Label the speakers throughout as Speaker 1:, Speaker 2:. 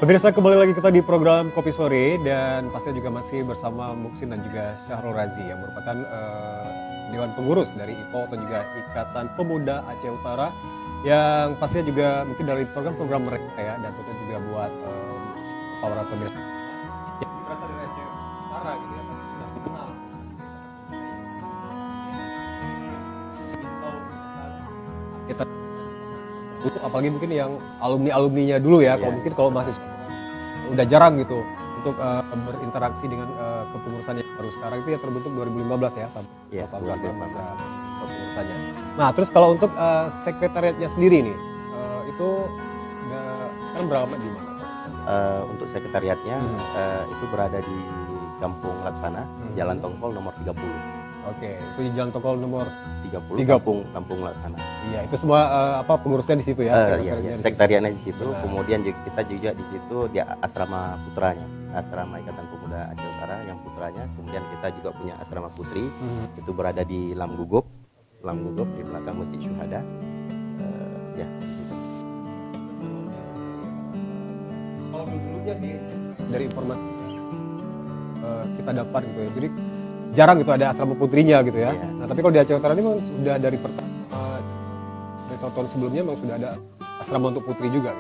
Speaker 1: Pemirsa, kembali lagi kita di program Kopi Sore dan pastinya juga masih bersama Muksin dan juga Syahrul Razi yang merupakan Dewan Pengurus dari IPO atau juga Ikatan Pemuda Aceh Utara yang pastinya juga mungkin dari program-program mereka ya, dan tentu juga buat para pemirsa yang berasal dari Aceh Utara gitu ya, pasti sudah mengenal kita, apalagi mungkin yang alumninya dulu ya. Kalau mungkin kalau masih udah jarang gitu untuk berinteraksi dengan kepengurusan yang baru sekarang itu ya, terbentuk 2015 ya sampai 18 ya masa kepengurusannya. Nah terus kalau untuk sekretariatnya sendiri nih itu sekarang berapa di mana?
Speaker 2: Untuk sekretariatnya itu berada di Kampung Laksana, Jalan Tongkol nomor 30.
Speaker 1: Oke, itu di Jalan Tongkol nomor
Speaker 2: 30. Kampung Laksana.
Speaker 1: Iya, itu semua pengurusnya di situ ya,
Speaker 2: sekretariatnya di situ. Kemudian kita juga di situ di asrama putranya, asrama Ikatan Pemuda Aceh Utara yang putranya. Kemudian kita juga punya asrama putri, itu berada di Lam Gugup di belakang Masjid Syuhada. Ya.
Speaker 1: Kalau dulunya sih dari informasi kita dapat gitu ya, jadi jarang gitu ada asrama putrinya gitu ya. Nah tapi kalau di Aceh Utara ini memang sudah dari tahun sebelumnya memang sudah ada asrama untuk putri juga.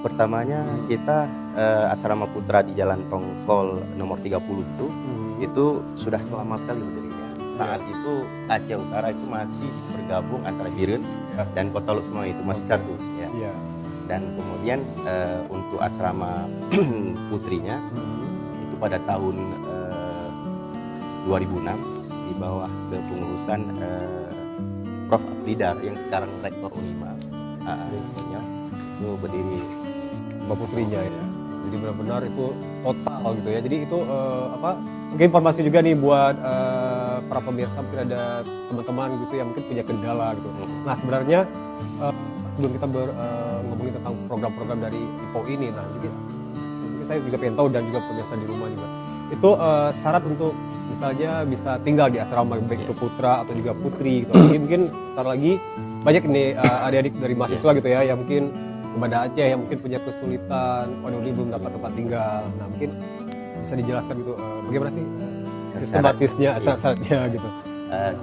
Speaker 2: Pertamanya kita asrama putra di Jalan Tongkol nomor 30 itu sudah lama sekali berdirinya. Saat itu Aceh Utara itu masih bergabung antara Biren dan Kota Luxma, itu masih satu ya. Dan kemudian untuk asrama putrinya itu pada tahun 2006 di bawah kepengurusan Prof. Abdidar yang sekarang Rektor Unima. Itu berdiri
Speaker 1: Mbak putrinya ya. Jadi benar-benar itu total gitu ya. Jadi itu mungkin informasi juga nih buat para pemirsa, mungkin ada teman-teman gitu yang mungkin punya kendala gitu. Nah sebenarnya sebelum kita ngomongin tentang program-program dari IPO ini, nah jadi saya juga pengen tahu dan juga pemirsa di rumah juga, itu syarat untuk misalnya bisa tinggal di asrama baik itu putra atau juga putri gitu. Mungkin ntar lagi banyak nih adik-adik dari mahasiswa gitu ya yang mungkin ke Banda Aceh yang mungkin punya kesulitan, waduh ini belum dapat tempat tinggal. Nah mungkin bisa dijelaskan gitu bagaimana sih sistematisnya, syaratnya gitu.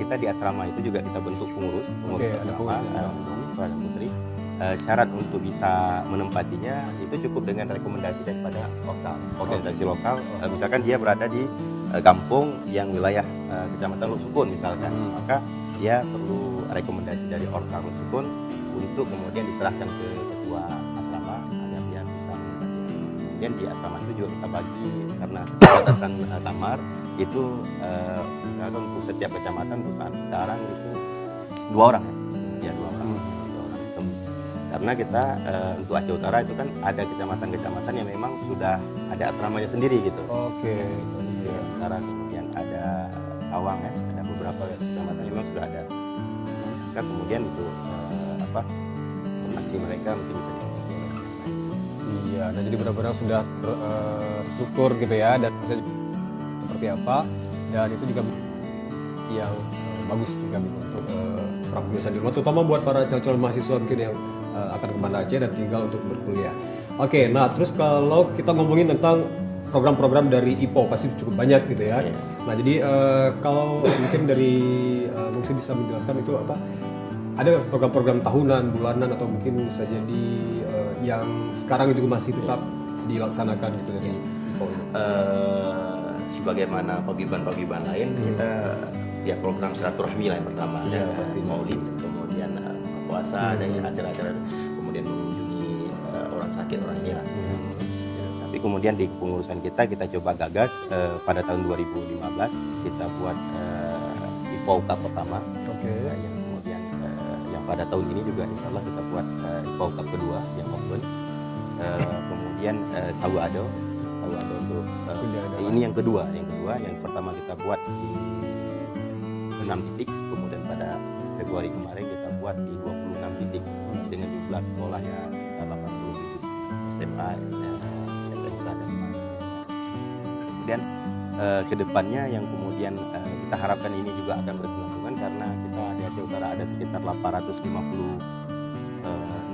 Speaker 2: Kita di asrama itu juga kita bentuk pengurus asrama putra dan putri. Syarat untuk bisa menempatinya itu cukup dengan rekomendasi daripada organisasi lokal. Misalkan dia berada di kampung yang wilayah Kecamatan Luksukun misalkan, maka dia perlu rekomendasi dari Orka Luksukun untuk kemudian diserahkan ke ketua asrama agar dia bisa menempati. Kemudian di asrama itu juga kita bagi karena batasan kamar itu untuk setiap kecamatan saat sekarang itu 2 orang ya, 2 orang. Karena kita untuk Aceh Utara itu kan ada kecamatan-kecamatan yang memang sudah ada asramanya sendiri gitu. Utara, kemudian ada Sawang ya, ada beberapa kecamatan yang memang sudah ada. Maka kemudian untuk formasi mereka mungkin bisa dilakukan.
Speaker 1: Iya, nah jadi benar-benar sudah terstruktur gitu ya, dan seperti apa, dan itu juga yang bagus juga gitu untuk para pemirsa di rumah, terutama buat para calon mahasiswa mungkin yang akan ke Banda Aceh dan tinggal untuk berkuliah. Oke, nah terus kalau kita ngomongin tentang program-program dari IPO pasti cukup banyak gitu ya. Nah jadi kalau mungkin dari Mungsi bisa menjelaskan itu apa? Ada program-program tahunan, bulanan, atau mungkin bisa jadi yang sekarang juga masih tetap dilaksanakan gitu dari IPO ini?
Speaker 2: Sebagaimana paguyuban lain, kita ya program silaturahmi lah yang pertama, pasti Maulid, kemudian puasa, ada acara-acara, kemudian mengunjungi orang sakit, orang ini lah. Tapi kemudian di kepengurusan kita coba gagas pada tahun 2015 kita buat IPO Cup pertama. Yang kemudian yang pada tahun ini juga insya Allah kita buat IPO Cup kedua yang open. Kemudian Tahu Ado untuk ini yang kedua. Yang pertama kita buat di 6 titik, kemudian pada Februari kemarin kita buat di 26 titik dengan jumlah sekolah ya 80 SMA kemudian kedepannya yang kemudian kita harapkan ini juga akan berkelanjutan karena kita di Aceh Utara ada sekitar 856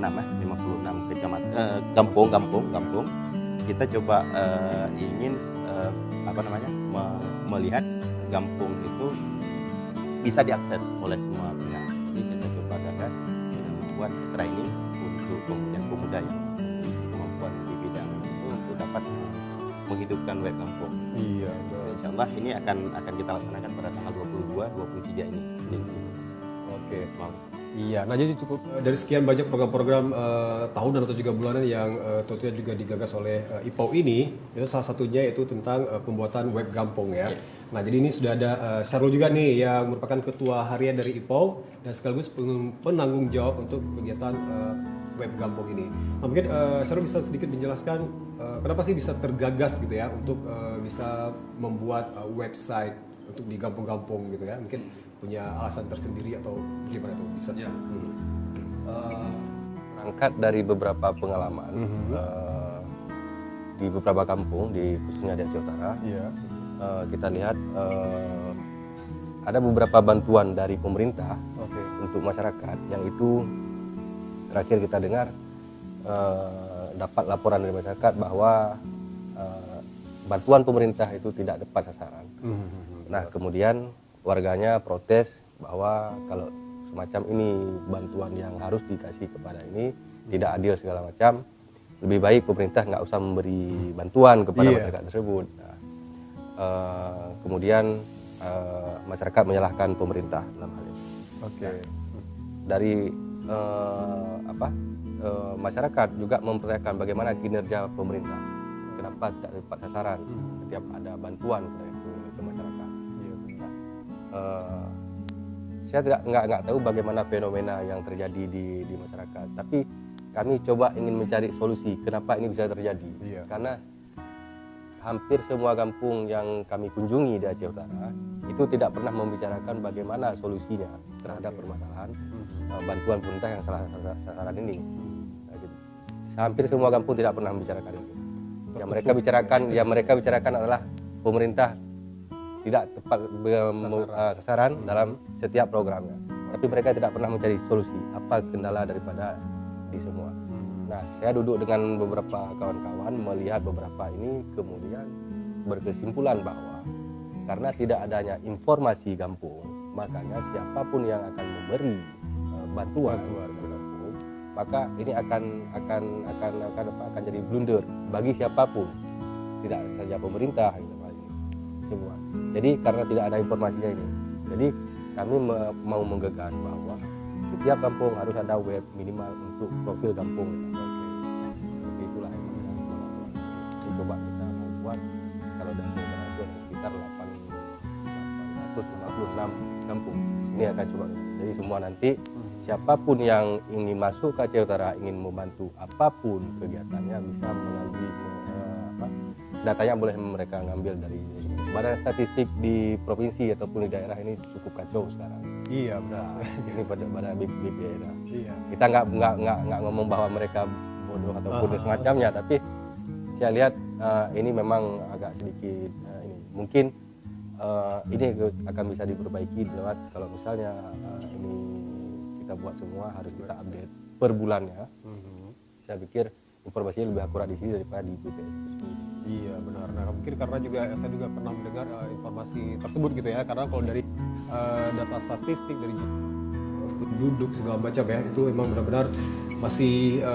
Speaker 2: 56 kecamatan kampung kita coba ingin melihat Gampung itu bisa diakses oleh semua pihak. Jadi kita coba gagas dengan membuat training untuk pemuda yang kemampuan di bidang itu untuk dapat menghidupkan web Gampung.
Speaker 1: Iya.
Speaker 2: Insya Allah ini akan kita laksanakan pada tanggal 22-23 ini.
Speaker 1: Oke.
Speaker 2: Semangat.
Speaker 1: Iya, nah jadi cukup dari sekian banyak program-program tahunan atau juga bulanan yang tentunya juga digagas oleh IPAU ini, itu salah satunya itu tentang pembuatan web Gampung ya. Nah jadi ini sudah ada Syarul juga nih yang merupakan ketua harian dari IPAU dan sekaligus penanggung jawab untuk kegiatan web Gampung ini. Nah mungkin Syarul bisa sedikit menjelaskan kenapa sih bisa tergagas gitu ya untuk bisa membuat website untuk di kampung-kampung gitu ya, mungkin punya alasan tersendiri atau gimana tuh bisa?
Speaker 3: Ya. Berangkat dari beberapa pengalaman di beberapa kampung di khususnya di Aceh Utara, kita lihat ada beberapa bantuan dari pemerintah untuk masyarakat yang itu terakhir kita dengar dapat laporan dari masyarakat bahwa bantuan pemerintah itu tidak tepat sasaran. Nah kemudian warganya protes bahwa kalau semacam ini bantuan yang harus dikasih kepada ini tidak adil segala macam, lebih baik pemerintah nggak usah memberi bantuan kepada masyarakat tersebut. Nah, kemudian masyarakat menyalahkan pemerintah dalam hal ini. Dari masyarakat juga mempertanyakan bagaimana kinerja pemerintah, kenapa tidak tepat sasaran setiap ada bantuan ke masyarakat. Saya nggak tahu bagaimana fenomena yang terjadi di masyarakat, tapi kami coba ingin mencari solusi kenapa ini bisa terjadi. Karena hampir semua kampung yang kami kunjungi di Aceh Utara itu tidak pernah membicarakan bagaimana solusinya terhadap permasalahan bantuan pemerintah yang salah sasaran ini. Hampir semua kampung tidak pernah membicarakan itu. Yang mereka bicarakan adalah pemerintah tidak tepat sasaran dalam setiap programnya. Tapi mereka tidak pernah mencari solusi apa kendala daripada di semua. Nah, saya duduk dengan beberapa kawan-kawan melihat beberapa ini, kemudian berkesimpulan bahwa karena tidak adanya informasi kampung, makanya siapapun yang akan memberi bantuan kampung, maka ini akan jadi blunder bagi siapapun, tidak saja pemerintah semua. Jadi karena tidak ada informasinya ini, jadi kami mau menggagas bahwa setiap kampung harus ada web minimal untuk profil kampung. Seperti itulah yang coba kita membuat. Kalau dari itu sekitar 856 kampung ini akan coba. Jadi semua nanti siapapun yang ingin masuk ke Aceh Utara, ingin membantu apapun kegiatannya, bisa melalui datanya boleh mereka ngambil dari Badan Statistik di provinsi ataupun di daerah ini cukup kacau sekarang.
Speaker 1: Iya benar.
Speaker 3: Jadi pada BPD.
Speaker 1: Iya.
Speaker 3: Kita nggak ngomong bahwa mereka bodoh ataupun semacamnya, tapi saya lihat ini memang agak sedikit ini mungkin ini akan bisa diperbaiki lewat kalau misalnya ini kita buat semua harus kita update per bulannya. Saya pikir informasinya lebih akurat di sini daripada di BPS itu sendiri.
Speaker 1: Iya benar. Nah mungkin karena juga saya juga pernah mendengar informasi tersebut gitu ya. Karena kalau dari data statistik dari duduk segala macam ya, itu memang benar-benar masih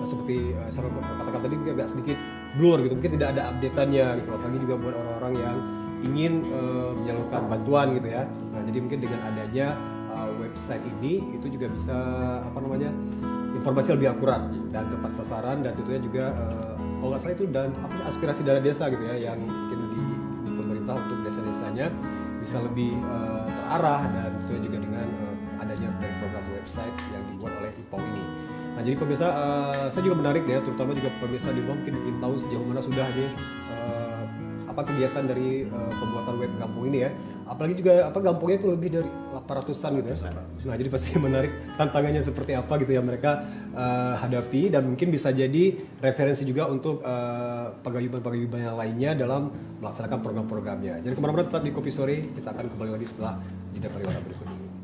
Speaker 1: seperti saya katakan tadi agak sedikit blur gitu. Mungkin tidak ada update-annya gitu. Apalagi juga buat orang-orang yang ingin menyalurkan bantuan gitu ya. Nah jadi mungkin dengan adanya website ini itu juga bisa informasi lebih akurat dan tepat sasaran, dan tentunya juga kalau nggak salah itu dan aspirasi dana desa gitu ya yang mungkin di pemerintah untuk desa-desanya bisa lebih terarah, dan tentunya juga dengan adanya dari program website yang dibuat oleh IPAU ini. Nah jadi pemirsa, saya juga menarik ya, terutama juga pemirsa di rumah mungkin ingin tahu sejauh mana sudah nih kegiatan dari pembuatan web Gampung ini ya. Apalagi juga Gampungnya itu lebih dari 800-an gitu ya. Nah, jadi pasti menarik tantangannya seperti apa gitu ya mereka hadapi, dan mungkin bisa jadi referensi juga untuk paguyuban-paguyuban yang lainnya dalam melaksanakan program-programnya. Jadi kemana-mana tetap di Kopi Sore, kita akan kembali lagi setelah jeda pariwara berikut ini.